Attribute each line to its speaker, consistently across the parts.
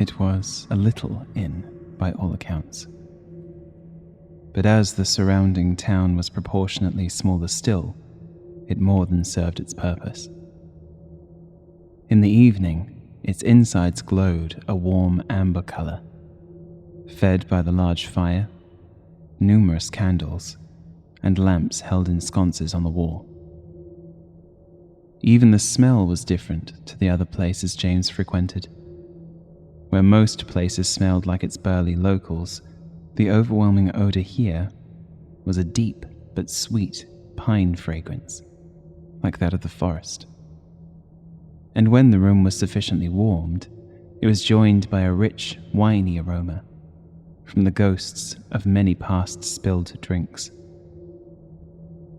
Speaker 1: It was a little inn, by all accounts. But as the surrounding town was proportionately smaller still, it more than served its purpose. In the evening, its insides glowed a warm amber colour, fed by the large fire, numerous candles, and lamps held in sconces on the wall. Even the smell was different to the other places James frequented. Where most places smelled like its burly locals, the overwhelming odour here was a deep but sweet pine fragrance, like that of the forest. And when the room was sufficiently warmed, it was joined by a rich, winey aroma from the ghosts of many past spilled drinks.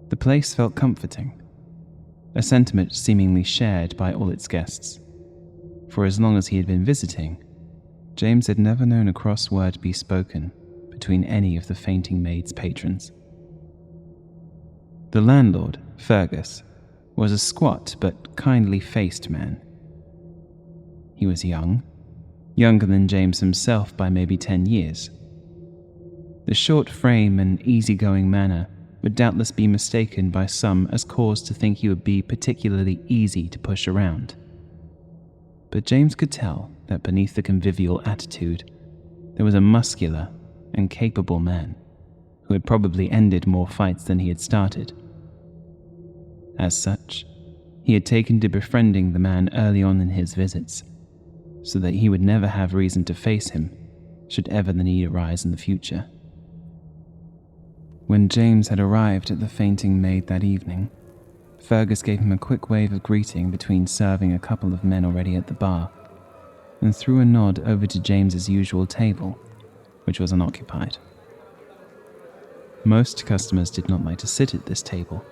Speaker 1: The place felt comforting, a sentiment seemingly shared by all its guests. For as long as he had been visiting, James had never known a cross word be spoken between any of the fainting maid's patrons. The landlord, Fergus, was a squat but kindly-faced man. He was young, younger than James himself by maybe 10 years. The short frame and easygoing manner would doubtless be mistaken by some as cause to think he would be particularly easy to push around. But James could tell that beneath the convivial attitude, there was a muscular and capable man who had probably ended more fights than he had started. As such, he had taken to befriending the man early on in his visits, so that he would never have reason to face him should ever the need arise in the future. When James had arrived at the fainting maid that evening, Fergus gave him a quick wave of greeting between serving a couple of men already at the bar, and threw a nod over to James's usual table, which was unoccupied. Most customers did not like to sit at this table,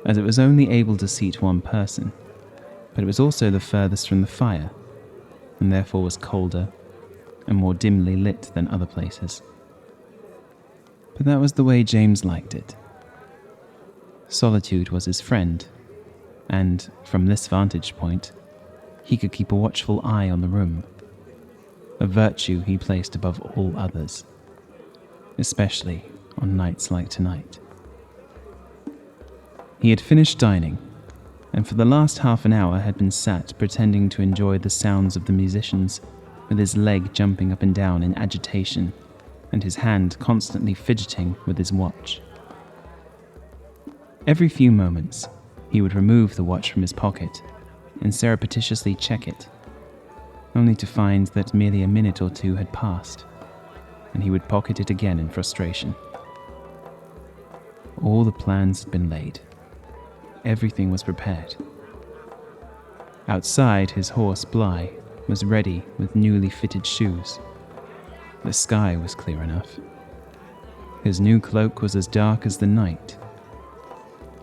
Speaker 1: as it was only able to seat one person, but it was also the furthest from the fire, and therefore was colder and more dimly lit than other places. But that was the way James liked it. Solitude was his friend, and from this vantage point, he could keep a watchful eye on the room, a virtue he placed above all others, especially on nights like tonight. He had finished dining, and for the last half an hour had been sat pretending to enjoy the sounds of the musicians, with his leg jumping up and down in agitation, and his hand constantly fidgeting with his watch. Every few moments, he would remove the watch from his pocket and surreptitiously check it, only to find that merely a minute or two had passed, and he would pocket it again in frustration. All the plans had been laid. Everything was prepared. Outside, his horse, Bligh, was ready with newly fitted shoes. The sky was clear enough. His new cloak was as dark as the night.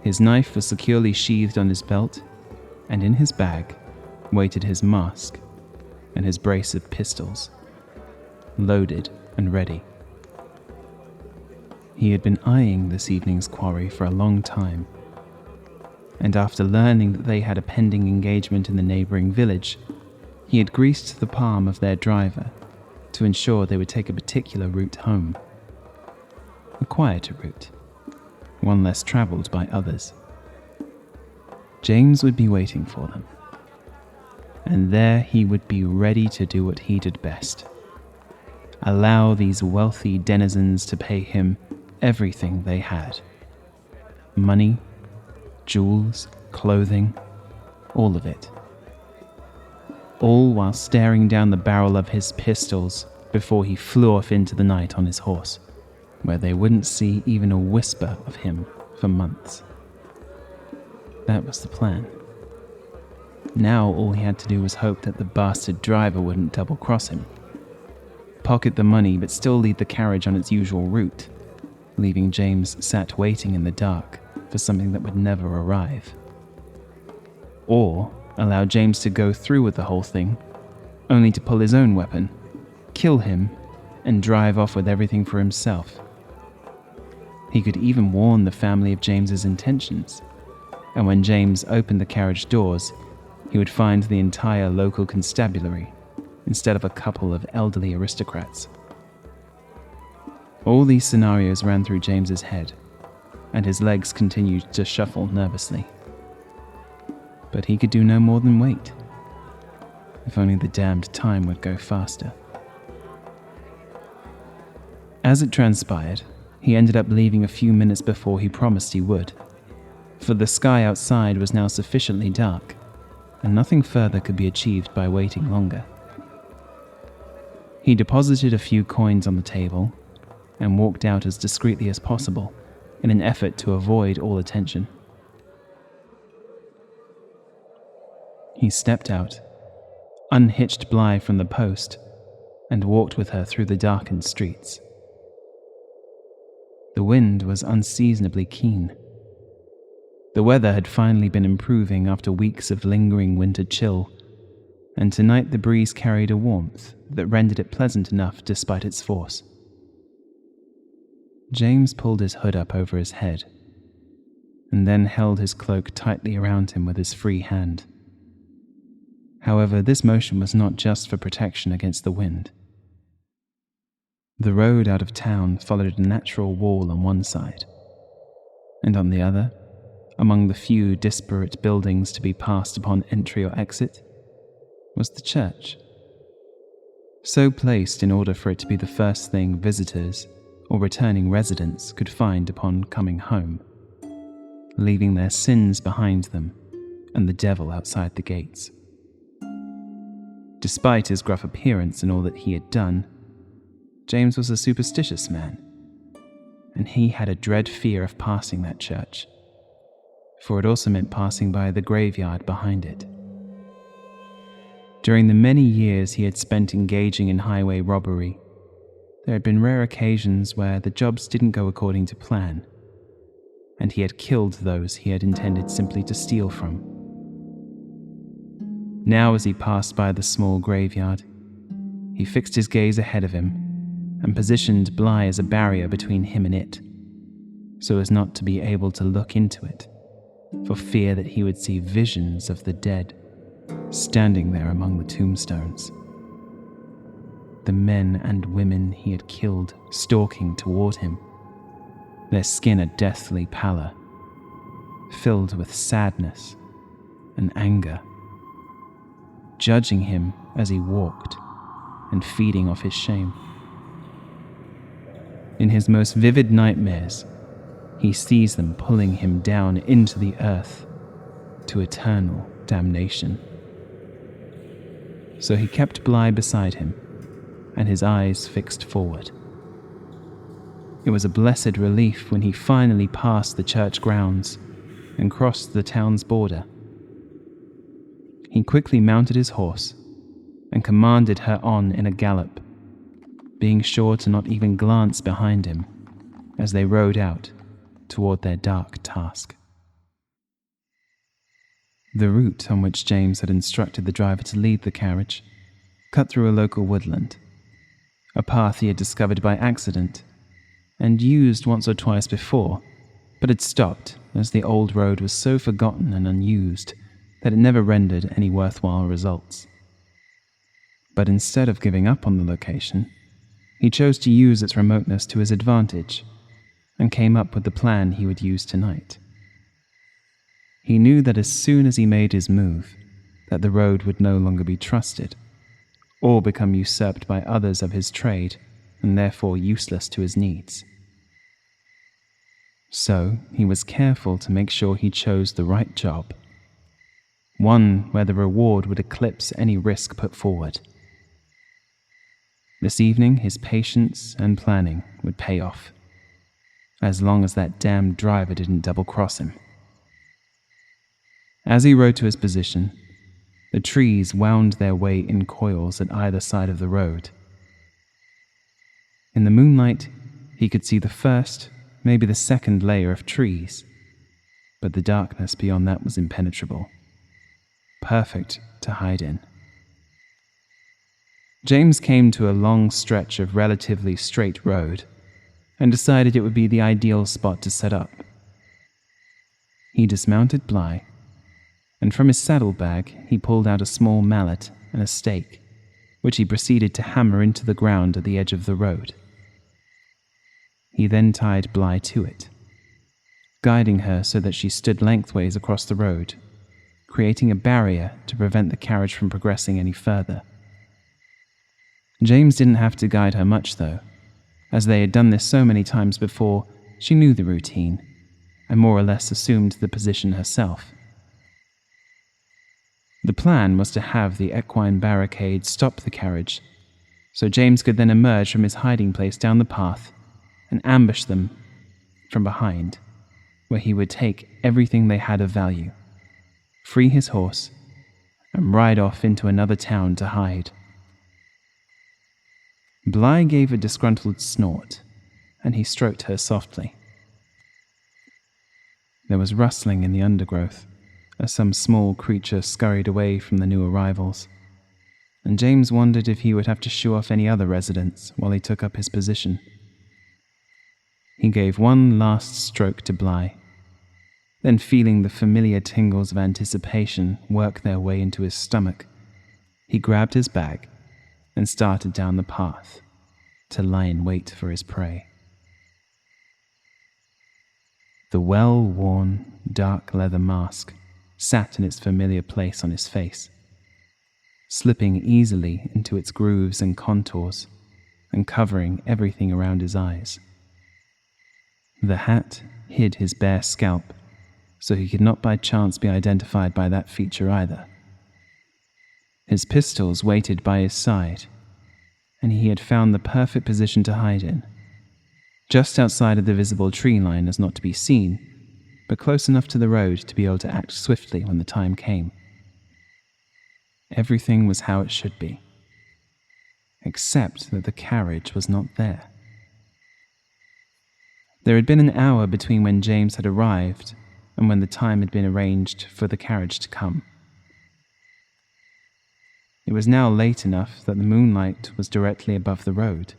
Speaker 1: His knife was securely sheathed on his belt, and in his bag waited his mask and his brace of pistols, loaded and ready. He had been eyeing this evening's quarry for a long time, and after learning that they had a pending engagement in the neighbouring village, he had greased the palm of their driver to ensure they would take a particular route home. A quieter route, one less travelled by others. James would be waiting for them, and there he would be ready to do what he did best. Allow these wealthy denizens to pay him everything they had. Money, jewels, clothing, all of it. All while staring down the barrel of his pistols before he flew off into the night on his horse, where they wouldn't see even a whisper of him for months. That was the plan. Now all he had to do was hope that the bastard driver wouldn't double-cross him. Pocket the money but still lead the carriage on its usual route, leaving James sat waiting in the dark for something that would never arrive. Or allow James to go through with the whole thing, only to pull his own weapon, kill him, and drive off with everything for himself. He could even warn the family of James's intentions, and when James opened the carriage doors, he would find the entire local constabulary instead of a couple of elderly aristocrats. All these scenarios ran through James's head, and his legs continued to shuffle nervously. But he could do no more than wait. If only the damned time would go faster. As it transpired, he ended up leaving a few minutes before he promised he would, for the sky outside was now sufficiently dark, and nothing further could be achieved by waiting longer. He deposited a few coins on the table and walked out as discreetly as possible in an effort to avoid all attention. He stepped out, unhitched Bly from the post, and walked with her through the darkened streets. The wind was unseasonably keen. The weather had finally been improving after weeks of lingering winter chill, and tonight the breeze carried a warmth that rendered it pleasant enough despite its force. James pulled his hood up over his head, and then held his cloak tightly around him with his free hand. However, this motion was not just for protection against the wind. The road out of town followed a natural wall on one side, and on the other, among the few disparate buildings to be passed upon entry or exit, was the church, so placed in order for it to be the first thing visitors or returning residents could find upon coming home, leaving their sins behind them and the devil outside the gates. Despite his gruff appearance and all that he had done, James was a superstitious man, and he had a dread fear of passing that church, for it also meant passing by the graveyard behind it. During the many years he had spent engaging in highway robbery, there had been rare occasions where the jobs didn't go according to plan, and he had killed those he had intended simply to steal from. Now, as he passed by the small graveyard, he fixed his gaze ahead of him and positioned Bly as a barrier between him and it, so as not to be able to look into it, for fear that he would see visions of the dead standing there among the tombstones. The men and women he had killed stalking toward him, their skin a deathly pallor, filled with sadness and anger, judging him as he walked and feeding off his shame. In his most vivid nightmares, he sees them pulling him down into the earth to eternal damnation. So he kept Bly beside him, and his eyes fixed forward. It was a blessed relief when he finally passed the church grounds and crossed the town's border. He quickly mounted his horse and commanded her on in a gallop, being sure to not even glance behind him as they rode out toward their dark task. The route on which James had instructed the driver to lead the carriage cut through a local woodland, a path he had discovered by accident and used once or twice before, but had stopped as the old road was so forgotten and unused that it never rendered any worthwhile results. But instead of giving up on the location, he chose to use its remoteness to his advantage and came up with the plan he would use tonight. He knew that as soon as he made his move, that the road would no longer be trusted, or become usurped by others of his trade and therefore useless to his needs. So he was careful to make sure he chose the right job, one where the reward would eclipse any risk put forward. This evening, his patience and planning would pay off, as long as that damned driver didn't double-cross him. As he rode to his position, the trees wound their way in coils at either side of the road. In the moonlight, he could see the first, maybe the second layer of trees, but the darkness beyond that was impenetrable, perfect to hide in. James came to a long stretch of relatively straight road and decided it would be the ideal spot to set up. He dismounted Bly, and from his saddlebag he pulled out a small mallet and a stake which he proceeded to hammer into the ground at the edge of the road. He then tied Bly to it, guiding her so that she stood lengthways across the road, creating a barrier to prevent the carriage from progressing any further. James didn't have to guide her much, though. As they had done this so many times before, she knew the routine, and more or less assumed the position herself. The plan was to have the equine barricade stop the carriage, so James could then emerge from his hiding place down the path and ambush them from behind, where he would take everything they had of value, free his horse, and ride off into another town to hide. Bly gave a disgruntled snort, and he stroked her softly. There was rustling in the undergrowth as some small creature scurried away from the new arrivals, and James wondered if he would have to shoo off any other residents while he took up his position. He gave one last stroke to Bly, then feeling the familiar tingles of anticipation work their way into his stomach, he grabbed his bag and started down the path to lie in wait for his prey. The well-worn, dark leather mask sat in its familiar place on his face, slipping easily into its grooves and contours and covering everything around his eyes. The hat hid his bare scalp, so he could not by chance be identified by that feature either. His pistols waited by his side, and he had found the perfect position to hide in, just outside of the visible tree line as not to be seen, but close enough to the road to be able to act swiftly when the time came. Everything was how it should be, except that the carriage was not there. There had been an hour between when James had arrived and when the time had been arranged for the carriage to come. It was now late enough that the moonlight was directly above the road.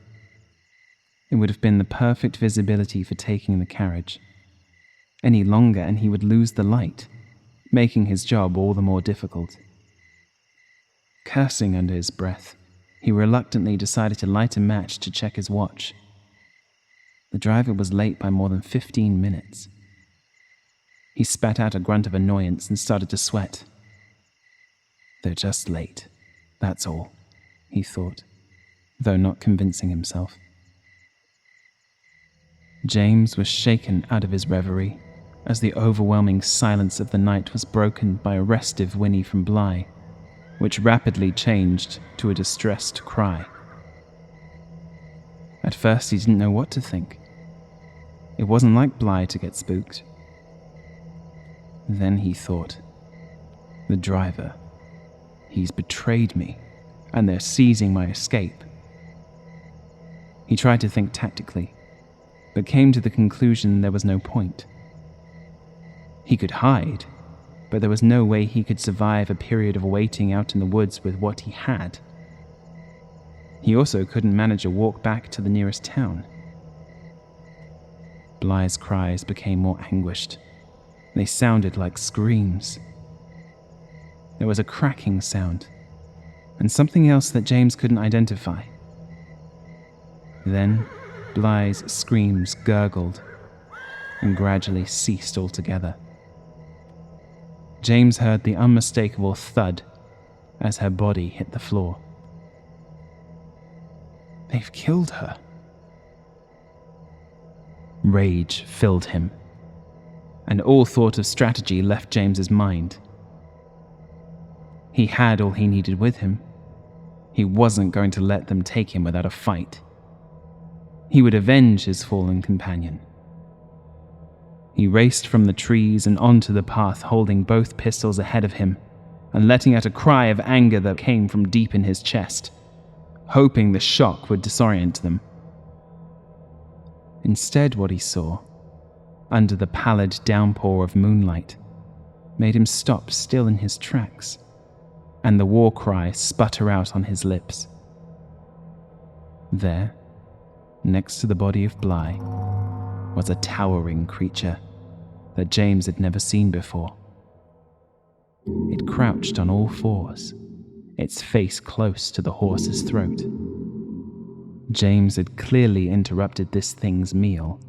Speaker 1: It would have been the perfect visibility for taking the carriage. Any longer and he would lose the light, making his job all the more difficult. Cursing under his breath, he reluctantly decided to light a match to check his watch. The driver was late by more than 15 minutes. He spat out a grunt of annoyance and started to sweat. They're just late, that's all, he thought, though not convincing himself. James was shaken out of his reverie as the overwhelming silence of the night was broken by a restive whinny from Bly, which rapidly changed to a distressed cry. At first he didn't know what to think. It wasn't like Bly to get spooked. Then he thought, the driver, he's betrayed me, and they're seizing my escape. He tried to think tactically, but came to the conclusion there was no point. He could hide, but there was no way he could survive a period of waiting out in the woods with what he had. He also couldn't manage a walk back to the nearest town. Bly's cries became more anguished. They sounded like screams. There was a cracking sound, and something else that James couldn't identify. Then Bly's screams gurgled and gradually ceased altogether. James heard the unmistakable thud as her body hit the floor. They've killed her. Rage filled him, and all thought of strategy left James's mind. He had all he needed with him. He wasn't going to let them take him without a fight. He would avenge his fallen companion. He raced from the trees and onto the path, holding both pistols ahead of him and letting out a cry of anger that came from deep in his chest, hoping the shock would disorient them. Instead, what he saw, under the pallid downpour of moonlight, made him stop still in his tracks, and the war cry sputter out on his lips. There, next to the body of Bly, was a towering creature that James had never seen before. It crouched on all fours, its face close to the horse's throat. James had clearly interrupted this thing's meal,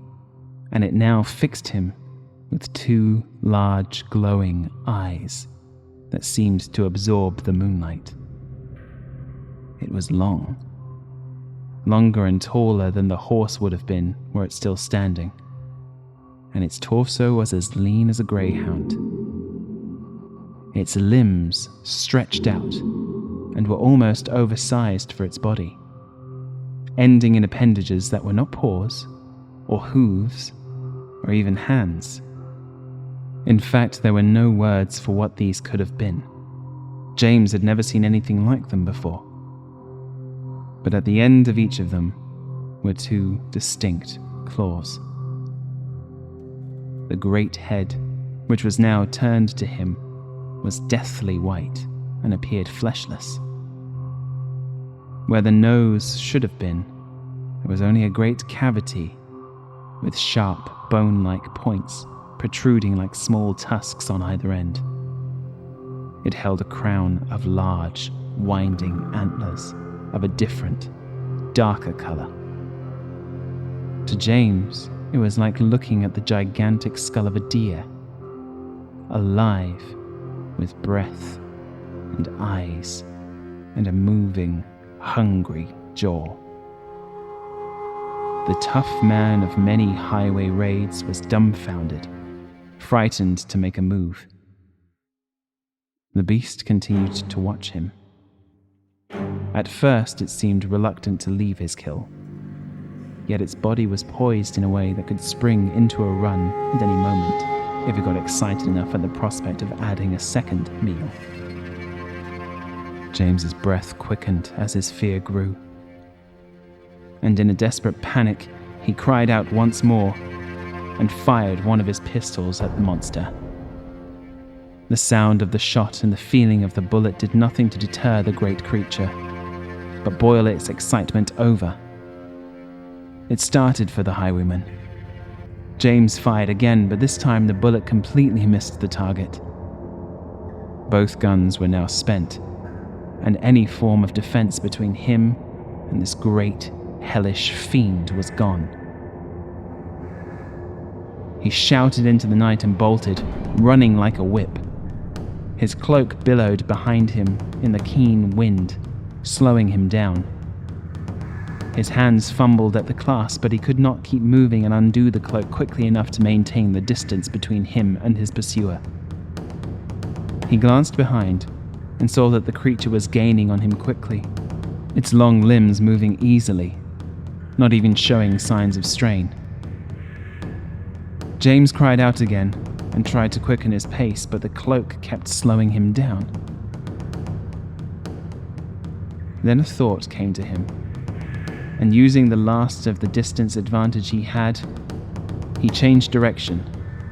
Speaker 1: and it now fixed him with two large, glowing eyes that seemed to absorb the moonlight. It was long, longer and taller than the horse would have been were it still standing, and its torso was as lean as a greyhound. Its limbs stretched out and were almost oversized for its body, ending in appendages that were not paws, or hooves, or even hands. In fact, there were no words for what these could have been. James had never seen anything like them before. But at the end of each of them were two distinct claws. The great head, which was now turned to him, was deathly white and appeared fleshless. Where the nose should have been, there was only a great cavity with sharp, bone-like points protruding like small tusks on either end. It held a crown of large, winding antlers of a different, darker color. To James, it was like looking at the gigantic skull of a deer, alive with breath and eyes and a moving, hungry jaw. The tough man of many highway raids was dumbfounded, frightened to make a move. The beast continued to watch him. At first, it seemed reluctant to leave his kill, yet its body was poised in a way that could spring into a run at any moment if it got excited enough at the prospect of adding a second meal. James's breath quickened as his fear grew, and in a desperate panic, he cried out once more and fired one of his pistols at the monster. The sound of the shot and the feeling of the bullet did nothing to deter the great creature, but boil its excitement over. It started for the highwayman. James fired again, but this time the bullet completely missed the target. Both guns were now spent, and any form of defense between him and this great, hellish fiend was gone. He shouted into the night and bolted, running like a whip. His cloak billowed behind him in the keen wind, slowing him down. His hands fumbled at the clasp, but he could not keep moving and undo the cloak quickly enough to maintain the distance between him and his pursuer. He glanced behind and saw that the creature was gaining on him quickly, its long limbs moving easily, not even showing signs of strain. James cried out again and tried to quicken his pace, but the cloak kept slowing him down. Then a thought came to him, and using the last of the distance advantage he had, he changed direction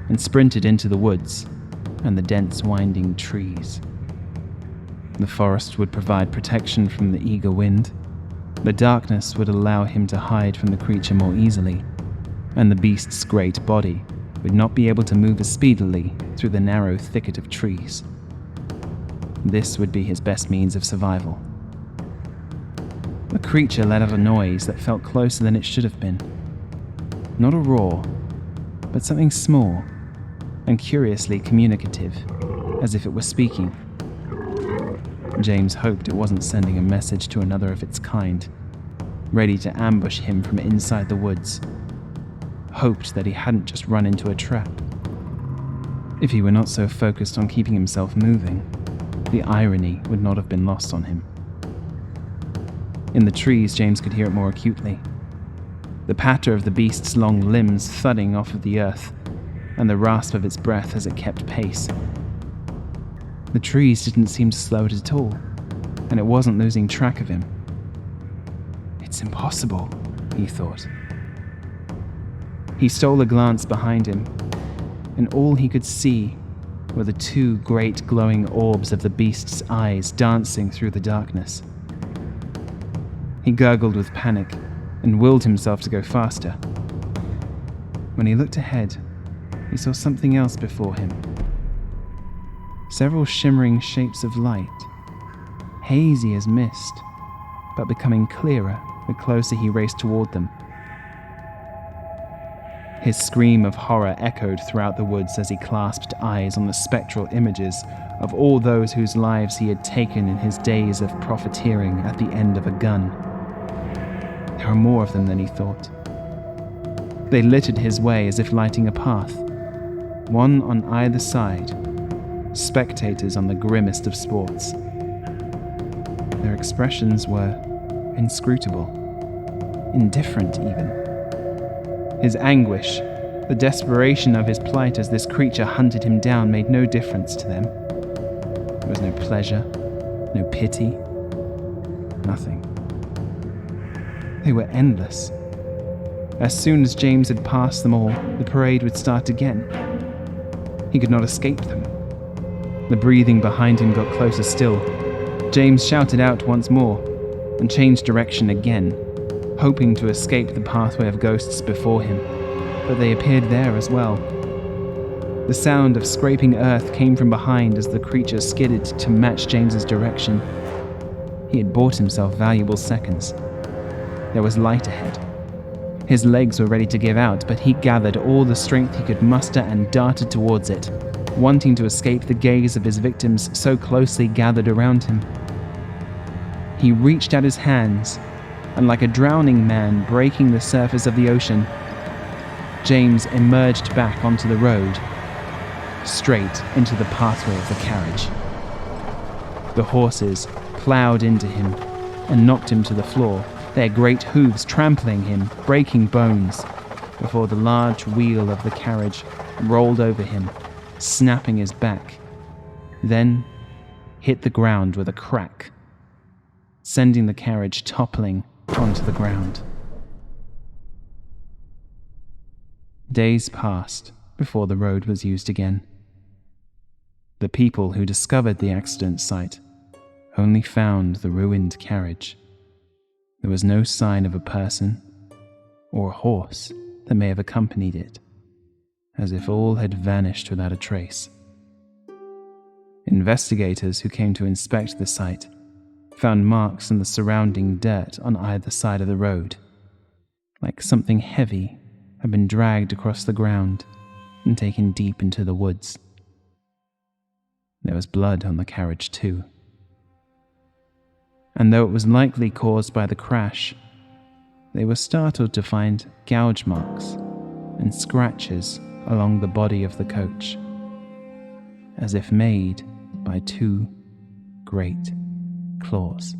Speaker 1: and sprinted into the woods and the dense winding trees. The forest would provide protection from the eager wind. The darkness would allow him to hide from the creature more easily, and the beast's great body would not be able to move as speedily through the narrow thicket of trees. This would be his best means of survival. The creature let out a noise that felt closer than it should have been. Not a roar, but something small and curiously communicative, as if it were speaking. James hoped it wasn't sending a message to another of its kind, ready to ambush him from inside the woods. Hoped that he hadn't just run into a trap. If he were not so focused on keeping himself moving, the irony would not have been lost on him. In the trees, James could hear it more acutely. The patter of the beast's long limbs thudding off of the earth, and the rasp of its breath as it kept pace. The trees didn't seem to slow it at all, and it wasn't losing track of him. It's impossible, he thought. He stole a glance behind him, and all he could see were the two great glowing orbs of the beast's eyes dancing through the darkness. He gurgled with panic and willed himself to go faster. When he looked ahead, he saw something else before him. Several shimmering shapes of light, hazy as mist, but becoming clearer the closer he raced toward them. His scream of horror echoed throughout the woods as he clasped eyes on the spectral images of all those whose lives he had taken in his days of profiteering at the end of a gun. There were more of them than he thought. They littered his way as if lighting a path, one on either side, spectators on the grimmest of sports. Their expressions were inscrutable, indifferent even. His anguish, the desperation of his plight as this creature hunted him down, made no difference to them. There was no pleasure, no pity, nothing. They were endless. As soon as James had passed them all, the parade would start again. He could not escape them. The breathing behind him got closer still. James shouted out once more and changed direction again, hoping to escape the pathway of ghosts before him, but they appeared there as well. The sound of scraping earth came from behind as the creature skidded to match James's direction. He had bought himself valuable seconds. There was light ahead. His legs were ready to give out, but he gathered all the strength he could muster and darted towards it, wanting to escape the gaze of his victims so closely gathered around him. He reached out his hands, and like a drowning man breaking the surface of the ocean, James emerged back onto the road, straight into the pathway of the carriage. The horses ploughed into him and knocked him to the floor, their great hooves trampling him, breaking bones, before the large wheel of the carriage rolled over him, snapping his back, then hit the ground with a crack, sending the carriage toppling onto the ground. Days passed before the road was used again. The people who discovered the accident site only found the ruined carriage. There was no sign of a person or a horse that may have accompanied it, as if all had vanished without a trace. Investigators who came to inspect the site found marks in the surrounding dirt on either side of the road, like something heavy had been dragged across the ground and taken deep into the woods. There was blood on the carriage too. And though it was likely caused by the crash, they were startled to find gouge marks and scratches along the body of the coach, as if made by two great claws.